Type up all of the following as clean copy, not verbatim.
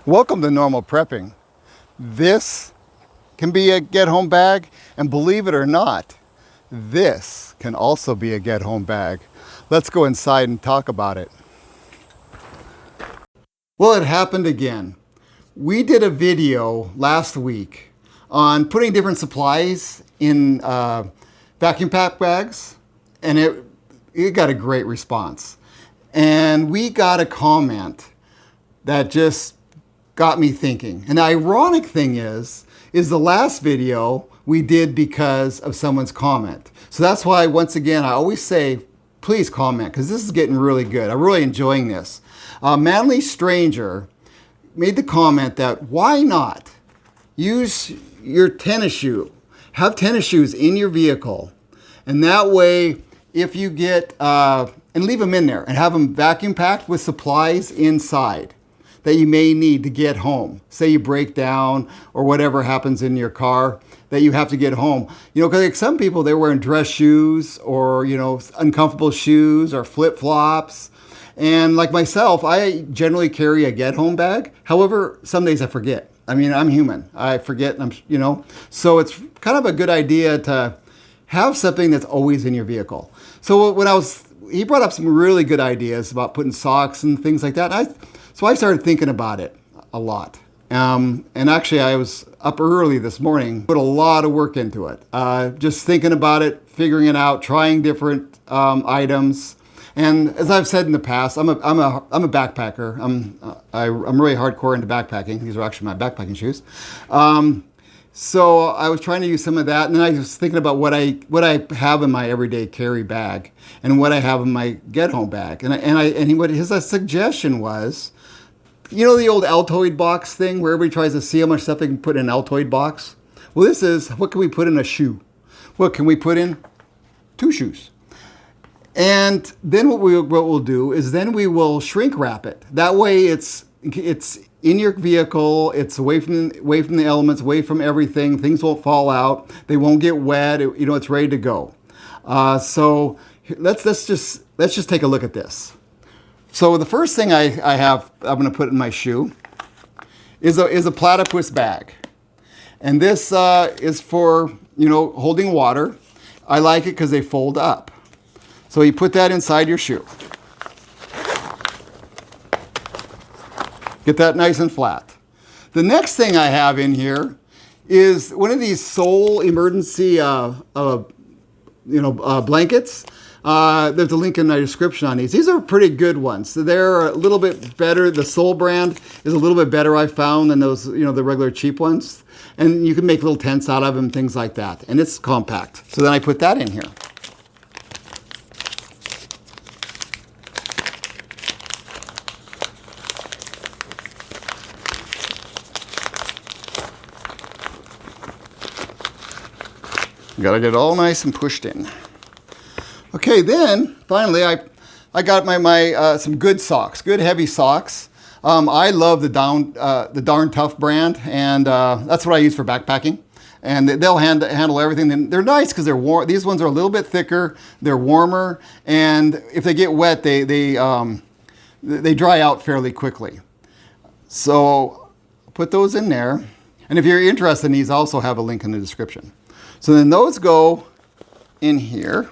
Welcome to Normal Prepping. This can be a get-home bag, and believe it or not, this can also be a get-home bag. Let's go inside and talk about it. Well, it happened again. We did a video last week on putting different supplies in vacuum pack bags, and it got a great response. And we got a comment that just got me thinking. And the ironic thing is the last video we did because of someone's comment. So that's why, once again, I always say, please comment, because this is getting really good. I'm really enjoying this. Manly Stranger made the comment that why not use your tennis shoe, have tennis shoes in your vehicle, and that way, if you get, and leave them in there and have them vacuum packed with supplies inside that you may need to get home. Say you break down or whatever happens in your car that you have to get home. You know, because like some people, they're wearing dress shoes or, you know, uncomfortable shoes or flip-flops. And like myself, I generally carry a get-home bag. However, some days I forget. I mean, I'm human. I forget, you know. So it's kind of a good idea to have something that's always in your vehicle. So when he brought up some really good ideas about putting socks and things like that. So I started thinking about it a lot. And actually, I was up early this morning, put a lot of work into it. Just thinking about it, figuring it out, trying different items. And as I've said in the past, I'm a backpacker. I'm really hardcore into backpacking. These are actually my backpacking shoes. So I was trying to use some of that, and then I was thinking about what I have in my everyday carry bag and what I have in my get-home bag. What his suggestion was, you know, the old Altoid box thing where everybody tries to see how much stuff they can put in an Altoid box? Well, this is, what can we put in a shoe? What can we put in? 2 shoes. And then what we'll do is then we will shrink wrap it. That way it's in your vehicle, it's away from the elements, away from everything. Things won't fall out. They won't get wet. You know, it's ready to go. So let's just take a look at this. So the first thing I'm going to put in my shoe is a platypus bag, and this is for, you know, holding water. I like it because they fold up. So you put that inside your shoe. Get that nice and flat. The next thing I have in here is one of these Soul emergency blankets. There's a link in the description on these. These are pretty good ones. So they're a little bit better. The Soul brand is a little bit better, I found, than those, you know, the regular cheap ones. And you can make little tents out of them, things like that. And it's compact. So then I put that in here. Got to get it all nice and pushed in. Okay, then finally I got my some good socks, good heavy socks. I love the Darn Tough brand, and that's what I use for backpacking. And they'll handle everything. They're nice because they're warm. These ones are a little bit thicker. They're warmer, and if they get wet, they dry out fairly quickly. So put those in there. And if you're interested in these, I also have a link in the description. So then those go in here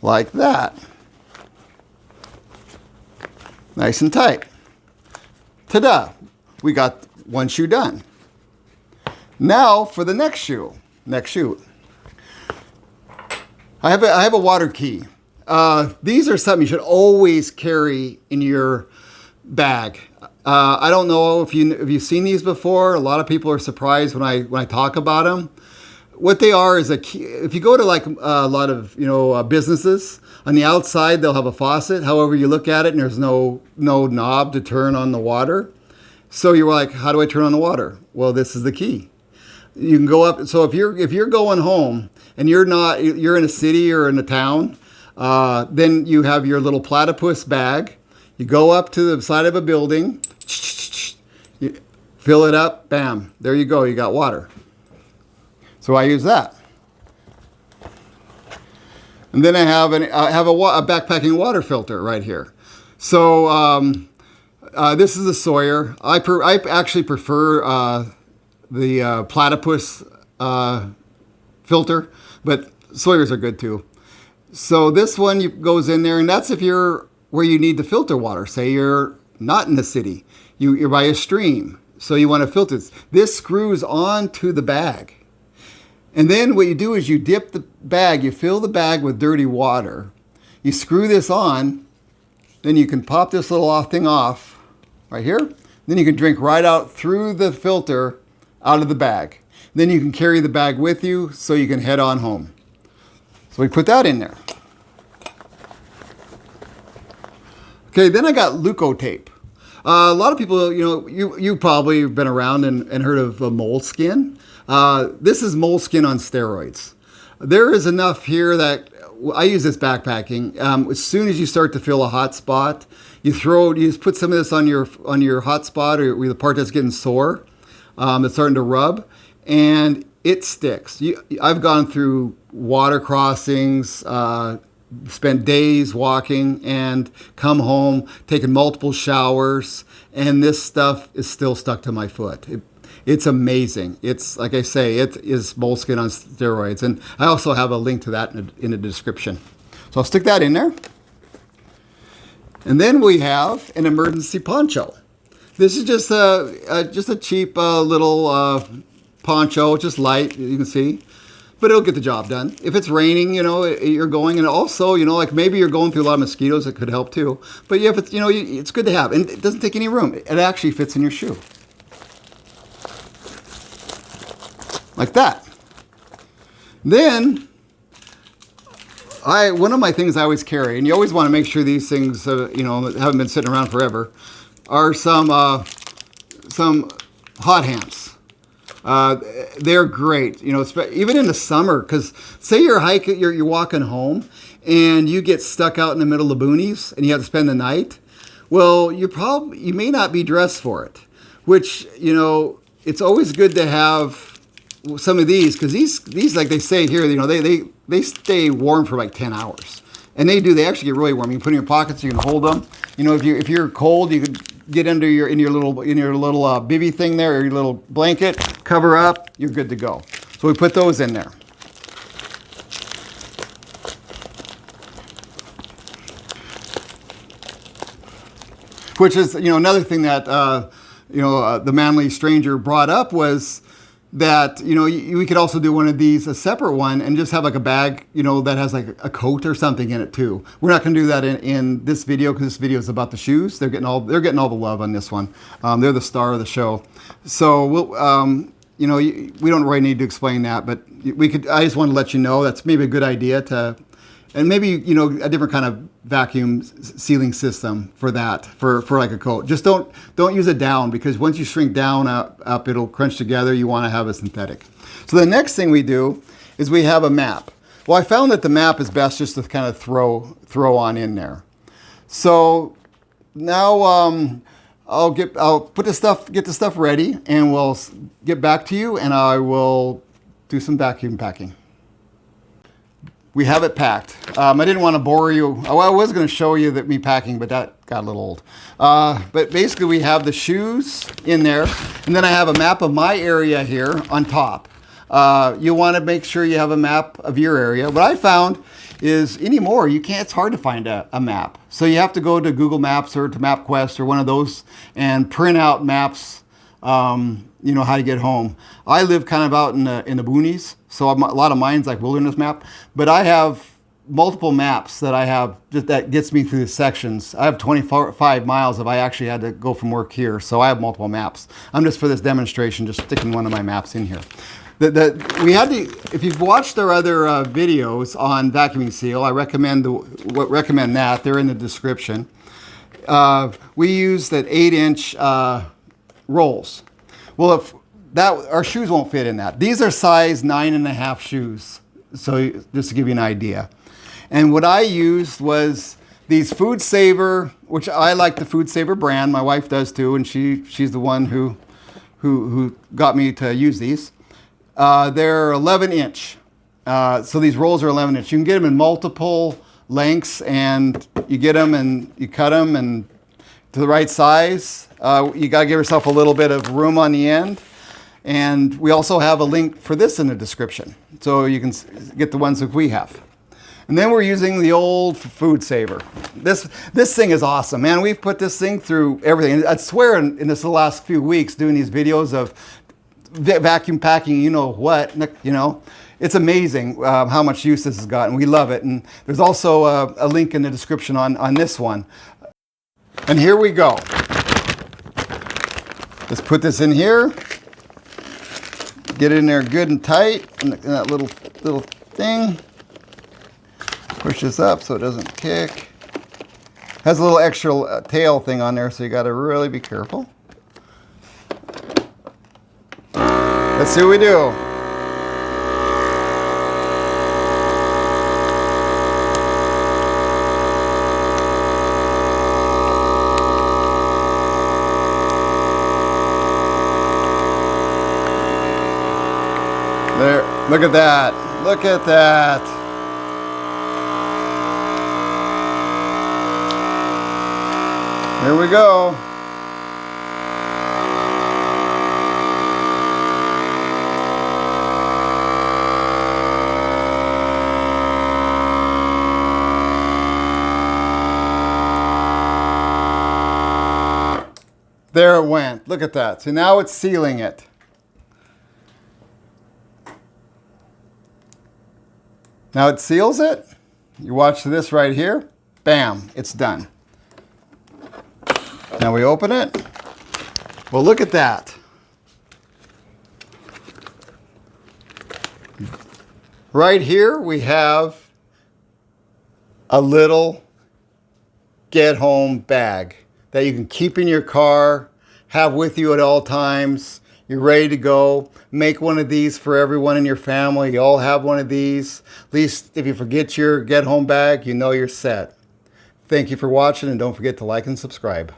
like that. Nice and tight. Ta-da! We got one shoe done. Now for the next shoe. I have a water key. These are something you should always carry in your bag. I don't know if you've seen these before. A lot of people are surprised when I talk about them. What they are is a key. If you go to like a lot of businesses, on the outside they'll have a faucet. However, you look at it and there's no knob to turn on the water. So you're like, how do I turn on the water? Well, this is the key. You can go up. So if you're going home and you're in a city or in a town, then you have your little platypus bag. You go up to the side of a building, you fill it up, bam, there you go, you got water. So I use that. And then I have a backpacking water filter right here. So This is a Sawyer. I actually prefer the platypus filter, but Sawyers are good too. So this one goes in there, and that's if you're where you need to filter water. Say you're not in the city, you're by a stream, so you want to filter this. This screws onto the bag. And then what you do is you dip the bag, you fill the bag with dirty water, you screw this on, then you can pop this little thing off right here. Then you can drink right out through the filter out of the bag. Then you can carry the bag with you so you can head on home. So we put that in there. Okay, then I got leukotape. A lot of people, you probably have been around and heard of moleskin. This is moleskin on steroids. There is enough here that I use this backpacking. As soon as you start to feel a hot spot, you just put some of this on your hot spot or the part that's getting sore, that's starting to rub, and it sticks. I've gone through water crossings, spent days walking, and come home, taken multiple showers, and this stuff is still stuck to my foot. It's amazing. It's, like I say, it is moleskin on steroids. And I also have a link to that in the description. So I'll stick that in there. And then we have an emergency poncho. This is just a cheap little poncho, just light, you can see. But it'll get the job done. If it's raining, you're going, and also, like maybe you're going through a lot of mosquitoes, it could help too. But yeah, if it's, it's good to have. And it doesn't take any room. It actually fits in your shoe. Like that. Then, one of my things I always carry, and you always want to make sure these things, haven't been sitting around forever, are some hot hands. They're great, even in the summer, because say you're walking home and you get stuck out in the middle of the boonies and you have to spend the night. Well, you may not be dressed for it, which, it's always good to have some of these, because these, like they say here, they stay warm for like 10 hours. And they actually get really warm. You can put in your pockets, you can hold them. If you're cold, you could get in your little bivy thing there, or your little blanket, cover up, you're good to go. So we put those in there. Which is, another thing that, the Manly Stranger brought up was that, we could also do one of these, a separate one, and just have like a bag, that has like a coat or something in it too. We're not going to do that in this video, because this video is about the shoes. They're getting all the love on this one. They're the star of the show. So we don't really need to explain that, but I just want to let you know that's maybe a good idea to, and maybe, a different kind of vacuum sealing system for that, for like a coat. Just don't use it down, because once you shrink down up, it'll crunch together. You want to have a synthetic. So the next thing we do is we have a map. Well, I found that the map is best just to kind of throw on in there. So now I'll get the stuff ready, and we'll get back to you, and I will do some vacuum packing. We have it packed. I didn't want to bore you. I was going to show you me packing, but that got a little old. But basically, we have the shoes in there, and then I have a map of my area here on top. You want to make sure you have a map of your area. What I found is anymore, it's hard to find a map. So you have to go to Google Maps or to MapQuest or one of those and print out maps, how to get home. I live kind of out in the boonies, so a lot of mine's like wilderness map, but I have multiple maps that I have that gets me through the sections. I have 25 miles if I actually had to go from work here, so I have multiple maps. I'm just for this demonstration just sticking one of my maps in here. If you've watched our other videos on vacuuming seal, I recommend that. They're in the description. We use that 8-inch rolls. Well, our shoes won't fit in that. These are size 9.5 shoes. So just to give you an idea. And what I used was these Food Saver, which I like the Food Saver brand. My wife does too, and she's the one who got me to use these. They're 11-inch. So these rolls are 11-inch. You can get them in multiple lengths, and you get them and you cut them, and to the right size. You got to give yourself a little bit of room on the end. And we also have a link for this in the description, so you can get the ones that we have. And then we're using the old food saver. This thing is awesome, man. We've put this thing through everything. I swear in this last few weeks doing these videos of vacuum packing, you know what, you know, it's amazing how much use this has gotten. We love it. And there's also a link in the description on this one. And here we go. Let's put this in here. Get it in there good and tight in that little thing. Push this up so it doesn't kick. Has a little extra tail thing on there, so you got to really be careful. Let's see what we do. There, look at that. Look at that. Here we go. There it went. Look at that. So now it's sealing it. Now it seals it. You watch this right here. Bam, it's done. Now we open it. Well, look at that. Right here we have a little get-home bag that you can keep in your car, have with you at all times. You're ready to go. Make one of these for everyone in your family. You all have one of these. At least if you forget your get-home bag, you know you're set. Thank you for watching, and don't forget to like and subscribe.